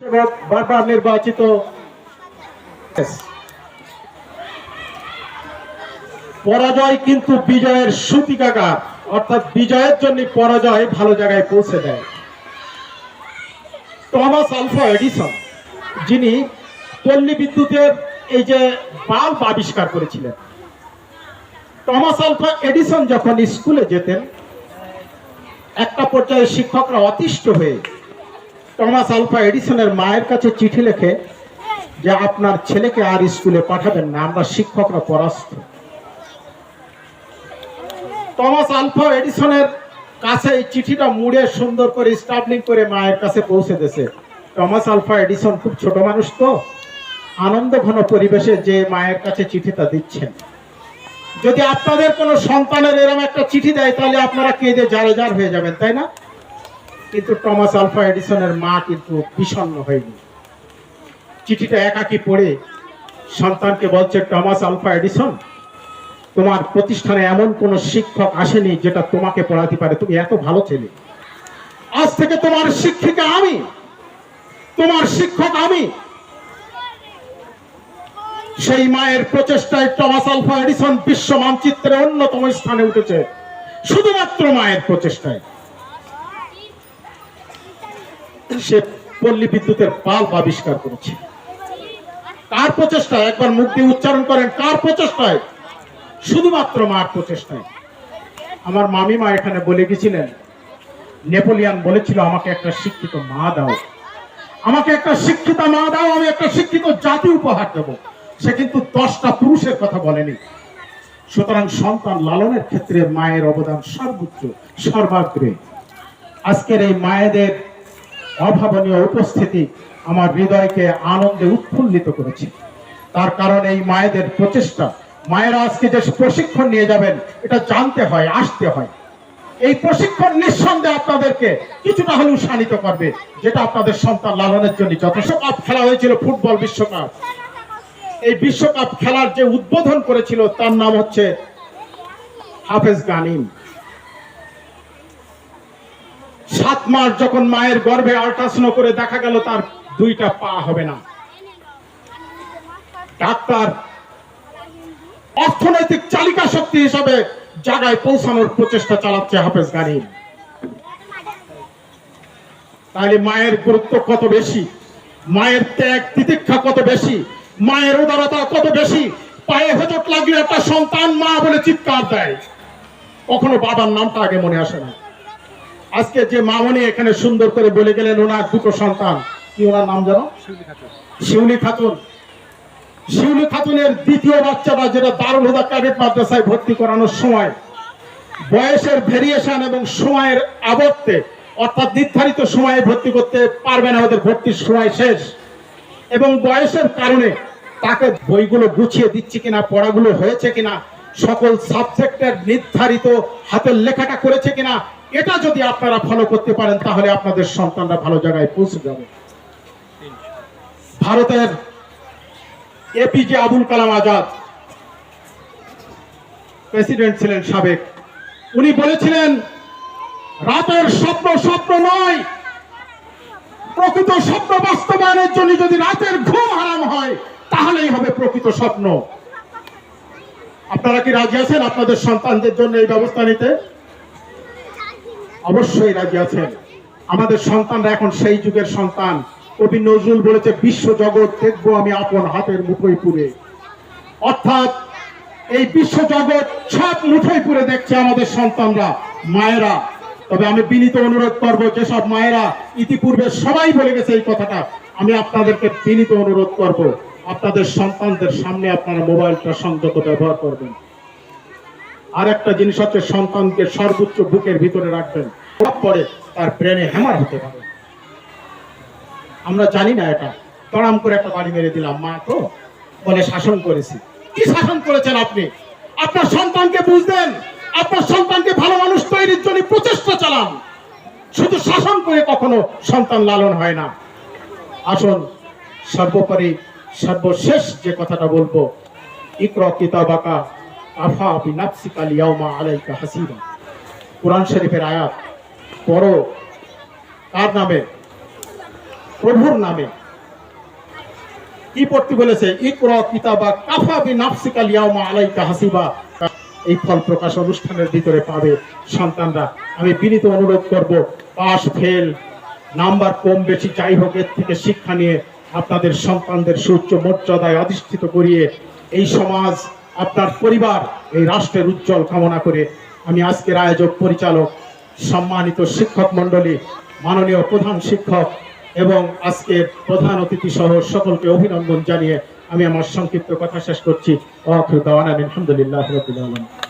বারবার নির্বাচিত পরাজয় কিন্তু বিজয়ের সূতিকাগার, অর্থাৎ বিজয়ের জন্য পরাজয় ভালো জায়গায় পৌঁছে দেয়। টমাস আলভা এডিসন, যিনি পল্লী বিদ্যুতের এই যে বাল্ব আবিষ্কার করেছিলেন, টমাস আলভা এডিসন যখন স্কুলে যেতেন, একটা পর্যায়ে শিক্ষকরা অতিষ্ঠ হয়ে টমাস আলভা এডিসনের মায়ের কাছে চিঠি লেখে যে আপনার ছেলেকে আর স্কুলে পাঠাবেন না, আমরা শিক্ষকরা পরাস্ত। টমাস আলভা এডিসনের কাছে এই চিঠিটা মুড়ে সুন্দর করে স্টাবলিং করে মায়ের কাছে পৌঁছে দিয়েছে। টমাস আলভা এডিসন খুব ছোট মানুষ, তো আনন্দ ঘন পরিবেশে যে মায়ের কাছে চিঠিটা দিচ্ছেন, যদি আপনাদের কোনো সন্তানের এরকম একটা চিঠি দেয় তাহলে আপনারা কেঁদে জারে জার হয়ে যাবেন, তাই না? কিন্তু টমাস আলভা এডিসনের মা কিন্তু বিষণ্ণ হয়নি। চিঠিটা একাকি পড়ে সন্তানকে বলছে, টমাস আলভা এডিসন, তোমার প্রতিষ্ঠানে এমন কোন শিক্ষক আসেনি যেটা তোমাকে পড়াতে পারে, তুমি এত ভালো ছেলে, আজ থেকে তোমার শিক্ষিকা আমি, তোমার শিক্ষক আমি। সেই মায়ের প্রচেষ্টায় টমাস আলভা এডিসন বিশ্ব মানচিত্রে অন্যতম স্থানে উঠেছে, শুধুমাত্র মায়ের প্রচেষ্টায়। সে পল্লী বিদ্যুতের বাল্ব আবিষ্কার করেছে। কার প্রচেষ্টায়? একবার মুখ দিয়ে উচ্চারণ করেন, কার প্রচেষ্টায়? শুধুমাত্র মার প্রচেষ্টায়। আমার মামিমা এখানে বলে গেছিলেন, নেপোলিয়ান বলেছিল আমাকে একটা শিক্ষিত মা দাও, আমাকে একটা শিক্ষিত মা দাও, আমি একটা শিক্ষিত জাতি উপহার দেব। সে কিন্তু 10টা পুরুষের কথা বলেনি। সুতরাং সন্তান লালনের ক্ষেত্রে মায়ের অবদান সর্বোচ্চ, সর্বাগ্রে। আজকের এই মায়েদের অভাবনীয় উপস্থিতি আমার হৃদয়কে আনন্দে উৎফুল্লিত করেছে। তার কারণ এই মায়েদের প্রচেষ্টা। মায়েরা আজকে যে প্রশিক্ষণ নিয়ে যাবেন, এটা জানতে হয়, আসতে হয়। এই প্রশিক্ষণ নিঃসন্দেহে আপনাদেরকে কিছুটা হলেও শানিত করবে, যেটা আপনাদের সন্তান লালনের জন্য যথেষ্ট। কাপ খেলা হয়েছিল, ফুটবল বিশ্বকাপ। এই বিশ্বকাপ খেলার যে উদ্বোধন করেছিল তার নাম হচ্ছে হাফেজ গানিম। 7 মাস যখন মায়ের গর্ভে আল্ট্রাসাউন্ড করে দেখা গেল তার 2টা পা হবে না, ডাক্তার অর্থনৈতিক চালিকা শক্তি হিসাবে জায়গায় পৌঁছানোর প্রচেষ্টা চালাচ্ছে হাফেজ গানিম। তাহলে মায়ের গুরুত্ব কত বেশি, মায়ের ত্যাগ তিতিক্ষা কত বেশি, মায়ের উদারতা কত বেশি। পায়ে হোঁচট লাগলে একটা সন্তান মা বলে চিৎকার দেয়, কখনো বাবার নামটা আগে মনে আসে না। আজকে যে মামনি এখানে সুন্দর করে বলে গেলেন ওনার 2টো সন্তান, কি ওনার নাম জানো? শিউলি খাতুন। শিউলি খাতুনের 2য় বাচ্চাটা, যেটা দারুল হুদা ক্যাডেট মাদ্রাসায় ভর্তি করানোর সময় বয়সের ভেরিয়েশন এবং সময়ের আবর্তে, অর্থাৎ নির্ধারিত সময়ে ভর্তি করতে পারবে না, ওদের ভর্তির সময় শেষ, এবং বয়সের কারণে তাকে বইগুলো গুছিয়ে দিচ্ছে কিনা, পড়াগুলো হয়েছে কিনা, সকল সাবজেক্টের নির্ধারিত হাতের লেখাটা করেছে কিনা, এটা যদি আপনারা ফলো করতে পারেন তাহলে আপনাদের সন্তানরা ভালো জায়গায় পৌঁছে যাবে। ভারতের এপিজে আবুল কালাম আজাদ প্রেসিডেন্ট ছিলেন সাবেক। উনি বলেছিলেন, রাতের স্বপ্ন স্বপ্ন নয়, প্রকৃত স্বপ্ন বাস্তবায়নের জন্য যদি রাতের ঘুম হারাম হয় তাহলেই হবে প্রকৃত স্বপ্ন। আপনারা কি রাজি আছেন আপনাদের সন্তানদের জন্য এই ব্যবস্থা নিতে? অবশ্যই রাজি আছেন। আমাদের সন্তানরা এখন সেই যুগের সন্তান। কবি নজরুল বলেছে, বিশ্ব জগৎ দেখবো আমি আপন হাতের মুঠোয় পুরে। অর্থাৎ এই বিশ্ব জগৎ সব মুঠোয় পুরে দেখছে আমাদের সন্তানরা, মায়েরা। তবে আমি বিনীত অনুরোধ করবো, যেসব মায়েরা ইতিপূর্বে সবাই বলে গেছে এই কথাটা, আমি আপনাদেরকে বিনীত অনুরোধ করব, আপনাদের সন্তানদের সামনে আপনারা মোবাইলটা সংযত ব্যবহার করবেন। আর একটা জিনিস হচ্ছে, সন্তানকে সর্বোচ্চ বুকের ভিতরে রাখবেন, পরে তার ব্রেনে হ্যামার হতে পারে। আমরা জানি না, এটা তড়াম করে একটা বাড়ি মেরে দিলাম, মা তো বলে শাসন করেছি। কি শাসন করেছেন আপনি? আপনার সন্তানকে বুঝতেন, আপনার সন্তানকে ভালো মানুষ তৈরির জন্য প্রচেষ্টা চালান। শুধু শাসন করে কখনো সন্তান লালন হয় না। আসুন, সর্বোপরি সর্বশেষ যে কথাটা বলবো, ইকরা কিতাবাকা কাফা বিনাফসিকা আল-ইয়াওমা আলাইকা হাসিবা। কোরআন শরীফের আয়াত পড়ো। কার নামে? প্রভুর নামে কি পড়তে বলেছে, ইকরা কিতাবা কাফা বিনাফসিকা আল-ইয়াওমা আলাইকা হাসিবা। এই ফল প্রকাশ অনুষ্ঠানের ভিতরে পাবে সন্তানরা। আমি বিনীত অনুরোধ করব, পাস ফেল নাম্বার কম বেশি যাই হোক, এর থেকে শিক্ষা নিয়ে আপনাদের সন্তানদের সুউচ্চ মর্যাদায় অধিষ্ঠিত করিয়ে এই সমাজ, আপনার পরিবার, এই রাষ্ট্রের উজ্জ্বল কামনা করে আমি আজকের আয়োজক পরিচালক, সম্মানিত শিক্ষক মণ্ডলী, মাননীয় প্রধান শিক্ষক এবং আজকের প্রধান অতিথি সহ সকলকে অভিনন্দন জানিয়ে আমি আমার সংক্ষিপ্ত কথা শেষ করছি। আলহামদুলিল্লাহ রাব্বিল আলামিন।